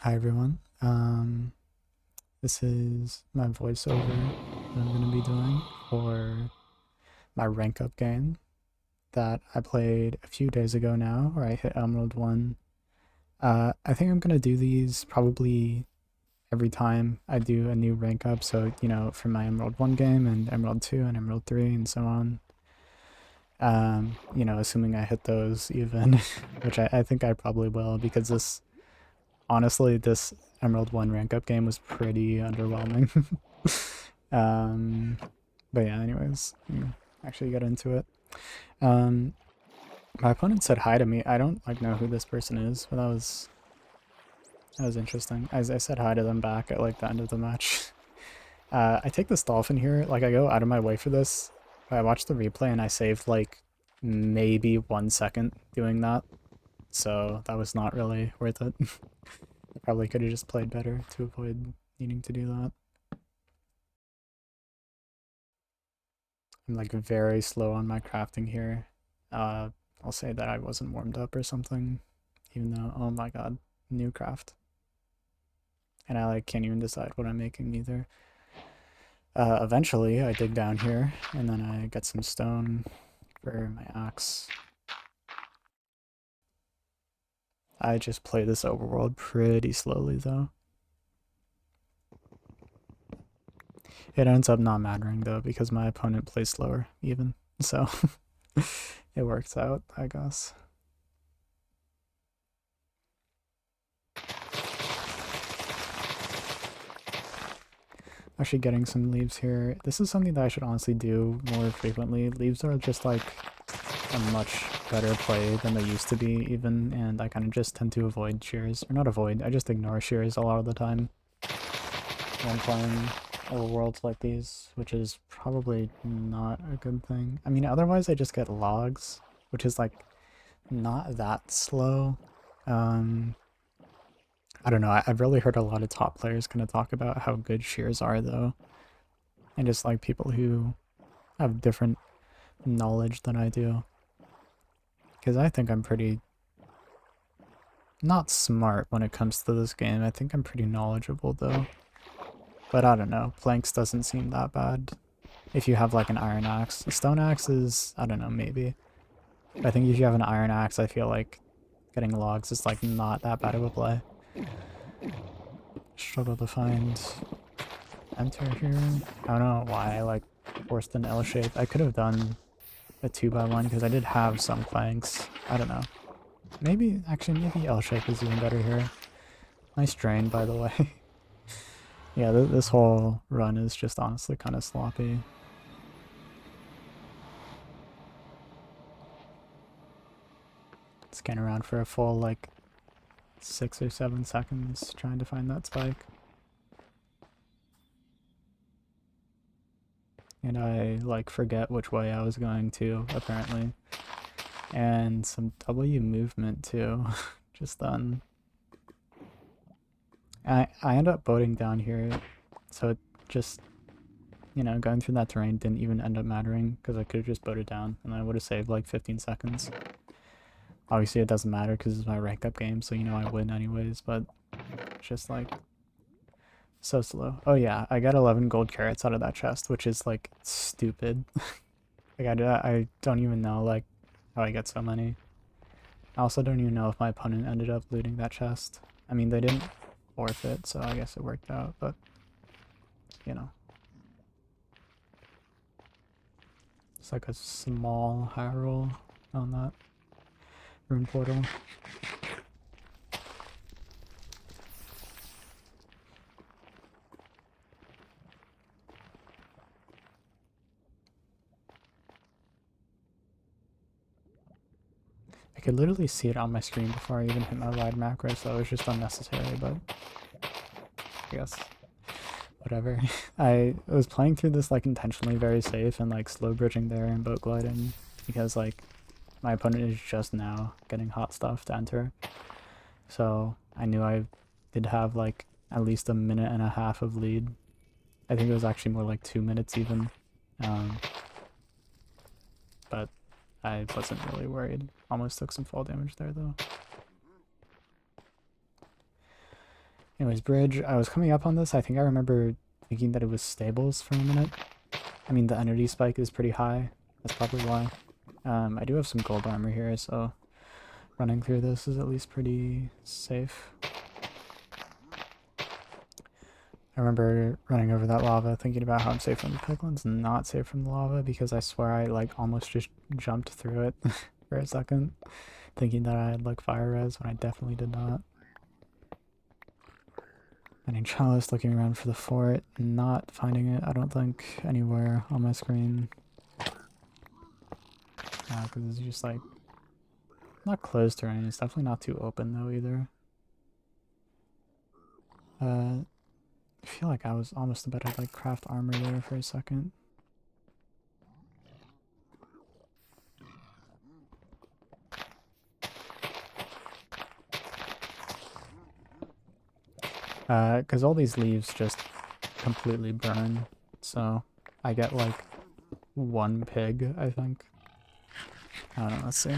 Hi everyone. This is my voiceover that I'm going to be doing for my Rankup game that I played a few days ago now, where I hit Emerald 1. I think I'm going to do these probably every time I do a new Rankup, so, for my Emerald 1 game and Emerald 2 and Emerald 3 and so on. Assuming I hit those even, which I think I probably will, because honestly, this Emerald 1 rank up game was pretty underwhelming. um, but yeah, anyways, actually get into it. Um, my opponent said hi to me. I don't know who this person is, but that was interesting. I said hi to them back at the end of the match. I take this dolphin here. I go out of my way for this. I watched the replay and I saved maybe 1 second doing that. So that was not really worth it. I probably could have just played better to avoid needing to do that. I'm very slow on my crafting here. I'll say that I wasn't warmed up or something, even though, oh my god, new craft. And I can't even decide what I'm making either. Eventually I dig down here and then I get some stone for my axe. I just play this overworld pretty slowly though. It ends up not mattering though because my opponent plays slower even, so it works out, I guess. Actually getting some leaves here. This is something that I should honestly do more frequently. Leaves are just a much better play than they used to be even, and I kind of just tend to avoid shears. Or not avoid, I just ignore shears a lot of the time when playing overworlds like these, which is probably not a good thing. I mean, otherwise I just get logs, which is not that slow. I don't know, I've really heard a lot of top players kind of talk about how good shears are though. And just people who have different knowledge than I do. Because I think I'm pretty not smart when it comes to this game. I think I'm pretty knowledgeable though. But I don't know, planks doesn't seem that bad. If you have an iron axe. A stone axe is, I don't know, maybe. But I think if you have an iron axe, I feel like getting logs is not that bad of a play. Struggle to find enter here. I don't know why I forced an L shape. I could have done a 2x1 because I did have some planks. I don't know. Maybe L shape is even better here. Nice drain, by the way. Yeah, this whole run is just honestly kind of sloppy. Scan around for a full 6 or 7 seconds trying to find that spike. And I forget which way I was going to, apparently. And some W movement too, just then. I end up boating down here, so it just, going through that terrain didn't even end up mattering, because I could have just boated down, and I would have saved 15 seconds. Obviously it doesn't matter because it's my rank up game, so I win anyways, but it's just so slow. Oh yeah, I got 11 gold carrots out of that chest, which is stupid. I don't even know how I get so many. I also don't even know if my opponent ended up looting that chest. I mean, they didn't forfeit, so I guess it worked out, but it's a small high roll on that rune portal. I could literally see it on my screen before I even hit my ride macro, so it was just unnecessary, but I guess whatever. I was playing through this intentionally very safe and slow bridging there and boat gliding because my opponent is just now getting hot stuff to enter. So I knew I did have at least a minute and a half of lead. I think it was actually more 2 minutes even. But I wasn't really worried. Almost took some fall damage there though. Anyways, bridge. I was coming up on this. I think I remember thinking that it was stables for a minute. I mean, the energy spike is pretty high. That's probably why. I do have some gold armor here, so running through this is at least pretty safe. I remember running over that lava thinking about how I'm safe from the piglins and not safe from the lava because I swear I like almost just jumped through it for a second thinking that I had like fire res when I definitely did not. Finding chalice, looking around for the fort, not finding it, I don't think, anywhere on my screen. Because it's just like not closed terrain, it's definitely not too open though either. I feel like I was almost about to like craft armor there for a second. Because all these leaves just completely burn, so I get like one pig, I think. I don't know, let's see.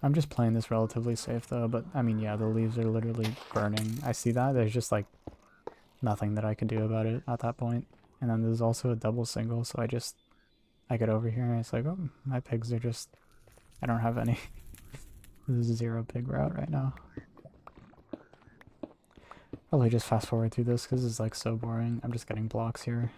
I'm just playing this relatively safe though, but I mean, yeah, the leaves are literally burning. I see that, there's just like nothing that I can do about it at that point. And then there's also a double single, so I get over here and it's like, oh, my pigs are just, I don't have any. This is a 0 pig route right now. Probably just fast forward through this because it's like so boring. I'm just getting blocks here.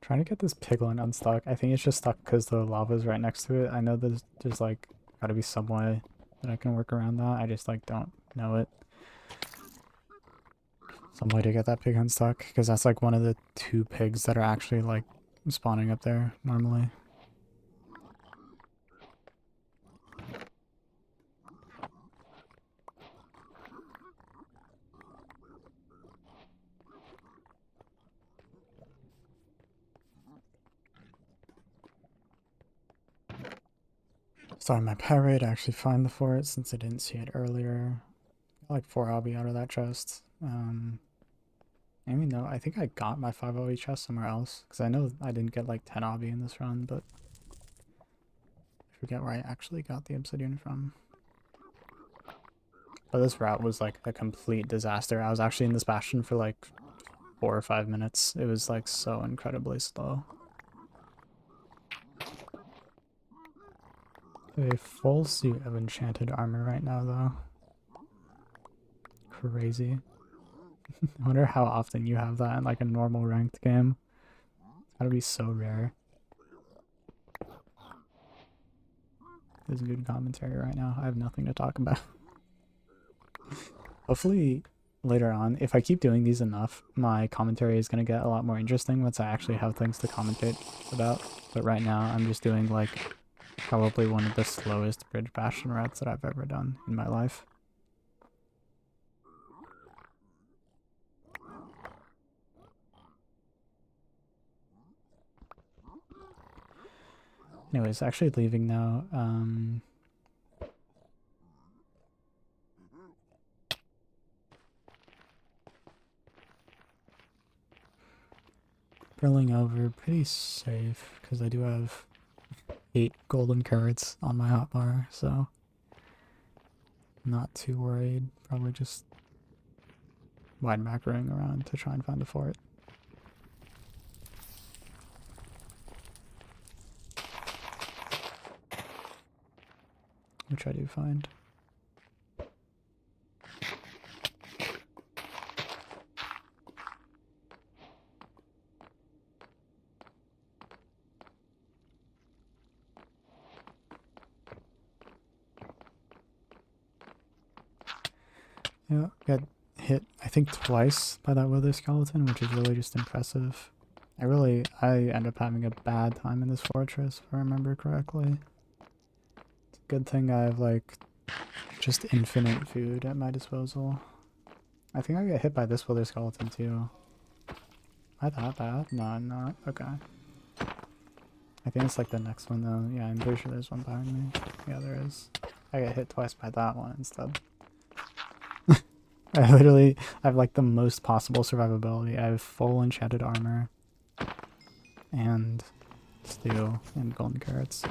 Trying to get this piglin unstuck. I think it's just stuck because the lava's right next to it. I know there's like gotta be some way that I can work around that. I just like don't know it. Some way to get that pig unstuck because that's like one of the 2 pigs that are actually like spawning up there normally. Starting my pirate to actually find the fort since I didn't see it earlier. Got like 4 obby out of that chest. I mean, no, I think I got my 5 obby chest somewhere else because I know I didn't get like 10 obby in this run, but I forget where I actually got the obsidian from. But this route was like a complete disaster. I was actually in this bastion for like 4 or 5 minutes. It was like so incredibly slow. A full suit of enchanted armor right now though. Crazy. I wonder how often you have that in like a normal ranked game. It's gotta be so rare. This is good commentary right now. I have nothing to talk about. Hopefully later on, if I keep doing these enough, my commentary is going to get a lot more interesting once I actually have things to commentate about. But right now, I'm just doing like probably one of the slowest bridge bastion routes that I've ever done in my life. Anyways, actually leaving now. Drilling over, pretty safe, because I do have 8 golden carrots on my hotbar, so not too worried. Probably just wide macroing around to try and find a fort. Which I do find. Yeah, got hit I think twice by that wither skeleton, which is really just impressive. I end up having a bad time in this fortress, if I remember correctly. It's a good thing I have like just infinite food at my disposal. I think I got hit by this wither skeleton too. Am I that bad? No, I'm not. Okay. I think it's like the next one though. Yeah, I'm pretty sure there's one behind me. Yeah, there is. I got hit twice by that one instead. I literally have like the most possible survivability. I have full enchanted armor and steel and golden carrots.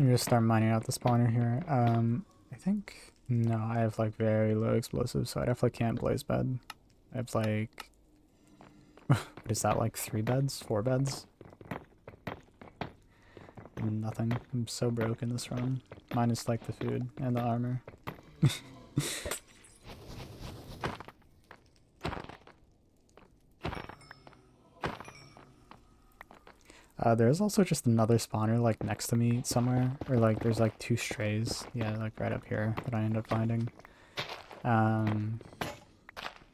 I'm gonna start mining out the spawner here. I think no, I have like very low explosives, so I definitely can't blaze bed. I have like what is that, like 3 beds? 4 beds? Nothing. I'm so broke in this run. Minus like the food and the armor. There's also just another spawner like next to me somewhere, or like there's like 2 strays, yeah, like right up here that I end up finding.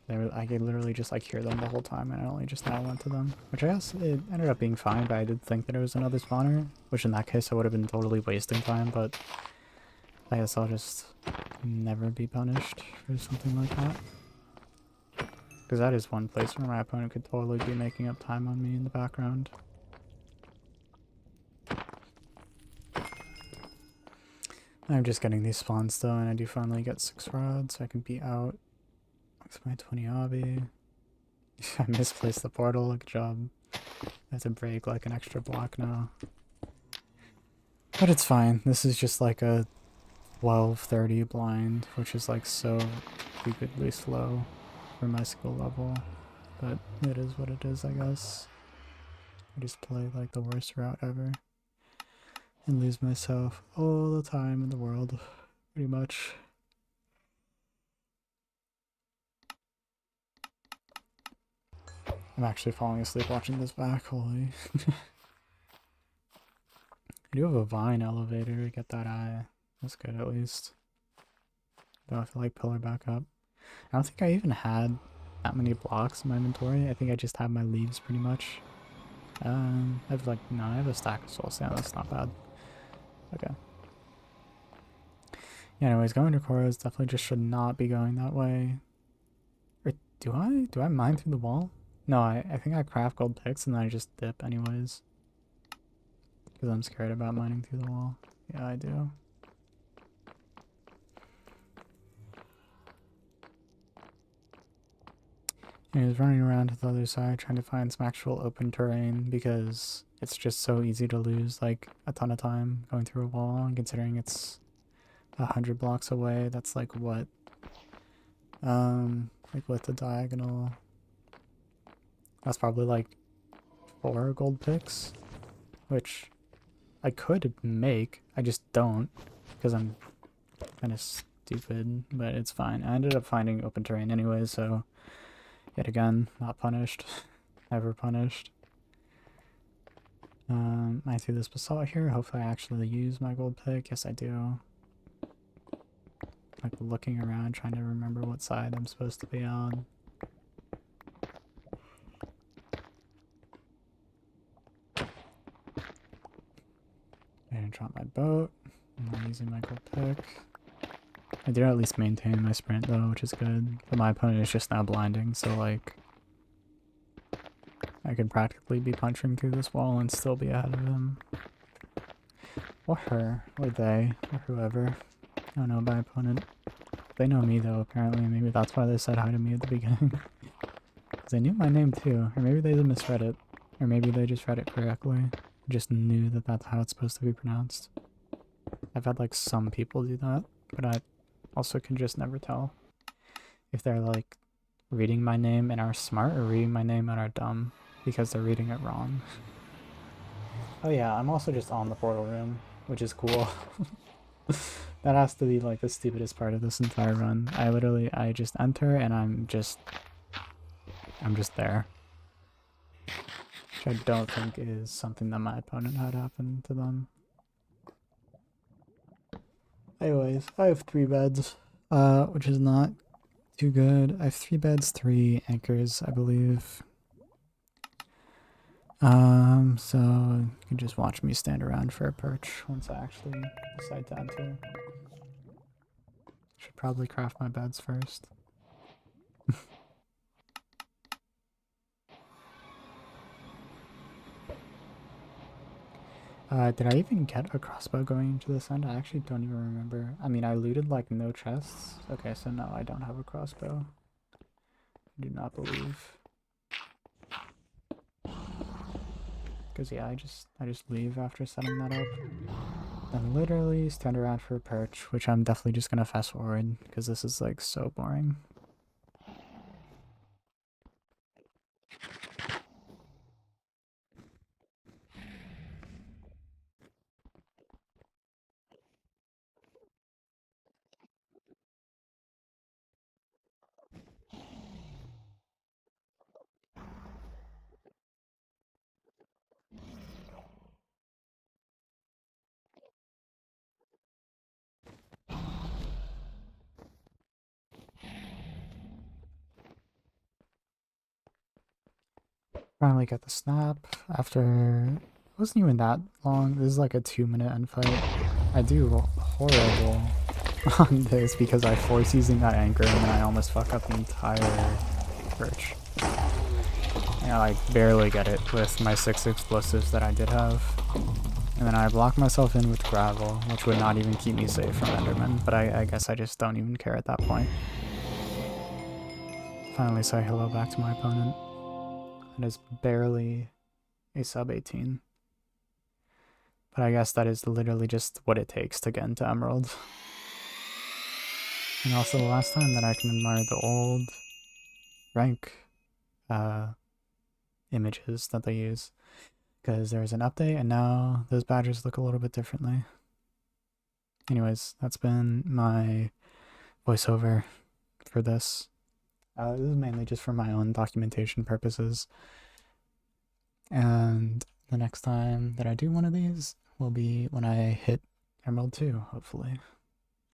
I could literally just like hear them the whole time, and I only just now went to them, which I guess it ended up being fine. But I did think that it was another spawner, which in that case I would have been totally wasting time. But I guess I'll just never be punished for something like that, because that is one place where my opponent could totally be making up time on me in the background. I'm just getting these spawns though, and I do finally get 6 rods, so I can be out with my 20 obby. I misplaced the portal, good job. I have to break like an extra block now. But it's fine, this is just like a 1230 blind, which is like so stupidly slow for my skill level. But it is what it is, I guess. I just play like the worst route ever. And lose myself all the time in the world, pretty much. I'm actually falling asleep watching this back, holy. I do have a vine elevator to get that eye. That's good at least. Though I feel like pillar back up. I don't think I even had that many blocks in my inventory. I think I just have my leaves pretty much. I have like, no, I have a stack of soul sand, that's not bad. Okay. Yeah, anyways, going to Koros definitely just should not be going that way. Or do I? Do I mine through the wall? No, I think I craft gold picks and then I just dip anyways. Because I'm scared about mining through the wall. Yeah, I do. And he was running around to the other side trying to find some actual open terrain because it's just so easy to lose like a ton of time going through a wall, and considering it's 100 blocks away, that's like what? Like with the diagonal, that's probably like 4 gold picks, which I could make, I just don't because I'm kind of stupid, but it's fine. I ended up finding open terrain anyway, so yet again, not punished. Never punished. I threw this basalt here. Hopefully I actually use my gold pick. Yes, I do. Like looking around, trying to remember what side I'm supposed to be on. And drop my boat. I'm not using my gold pick. I did at least maintain my sprint though, which is good. But my opponent is just now blinding, so like I could practically be punching through this wall and still be ahead of him. Or her, or they, or whoever. I don't know my opponent. They know me though, apparently. Maybe that's why they said hi to me at the beginning. Because they knew my name too. Or maybe they misread it. Or maybe they just read it correctly. Just knew that that's how it's supposed to be pronounced. I've had like some people do that, but I also can just never tell if they're like reading my name and are smart or reading my name and are dumb because they're reading it wrong. Oh yeah, I'm also just on the portal room, which is cool. That has to be like the stupidest part of this entire run. I just enter and I'm just there. Which I don't think is something that my opponent had happen to them. Anyways, I have 3 beds, which is not too good. I have 3 beds, 3 anchors, I believe. So you can just watch me stand around for a perch once I actually decide to enter. Should probably craft my beds first. Did I even get a crossbow going into this end? I actually don't even remember. I mean, I looted like no chests. Okay, so no, I don't have a crossbow. I do not believe. Cause yeah, I just leave after setting that up. And literally stand around for a perch, which I'm definitely just gonna fast forward because this is like so boring. Finally got the snap after it wasn't even that long. This is like a 2-minute end fight. I do horrible on this because I force using that anchor and then I almost fuck up the entire perch. And I barely get it with my 6 explosives that I did have. And then I block myself in with gravel, which would not even keep me safe from Enderman, but I guess I just don't even care at that point. Finally say hello back to my opponent. It is barely a sub 18. But I guess that is literally just what it takes to get into Emerald. And also the last time that I can admire the old rank images that they use. Because there's an update and now those badges look a little bit differently. Anyways, that's been my voiceover for this. This is mainly just for my own documentation purposes. And the next time that I do one of these will be when I hit Emerald 2, hopefully.